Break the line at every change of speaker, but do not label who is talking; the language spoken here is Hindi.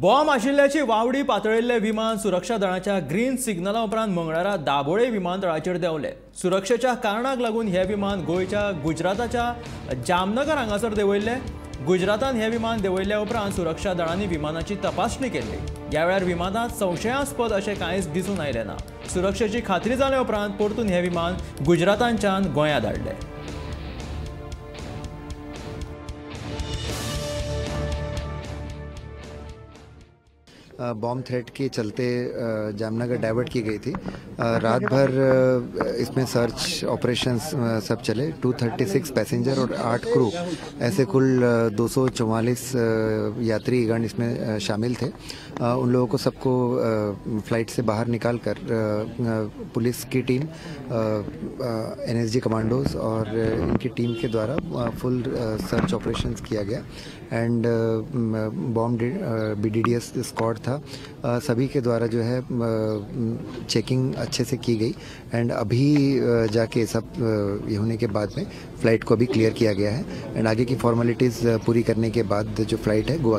बॉम्ब आशिल्ल्याची वावडी पातळिल्ले विमान सुरक्षा दळाच्या ग्रीन सिग्नला उपरांत मंगळारा दाबोळे विमानतळाचेर देंवले। सुरक्षेच्या कारणाक लागून हे विमान गोंयच्या गुजराताच्या जामनगर हांगासर देंवयल्ले। गुजरातान हे विमान देंवयल्ल्या उपरांत सुरक्षा दळांनी विमानाची तपासणी केली। ह्या वेळार विमानात संशयास्पद अशें कांयच दिसून आयलें ना। सुरक्षेची खात्री जाले उपरांत परतून हे विमान गुजरातांच्यान गोंयांत धाडले।
बॉम्ब थ्रेट के चलते जामनगर डाइवर्ट की गई थी। रात भर इसमें सर्च ऑपरेशंस सब चले। 236 पैसेंजर और 8 क्रू, ऐसे कुल 244 यात्रीगण इसमें शामिल थे। उन लोगों को सबको फ्लाइट से बाहर निकाल कर पुलिस की टीम, एनएसजी कमांडोज और इनकी टीम के द्वारा फुल सर्च ऑपरेशंस किया गया। एंड बॉम्ब BDDS स्क्वाड था, सभी के द्वारा जो है चेकिंग अच्छे से की गई। एंड अभी जाके सब ये होने के बाद में फ़्लाइट को अभी क्लियर किया गया है। एंड आगे की फॉर्मेलिटीज़ पूरी करने के बाद जो फ़्लाइट है गोवा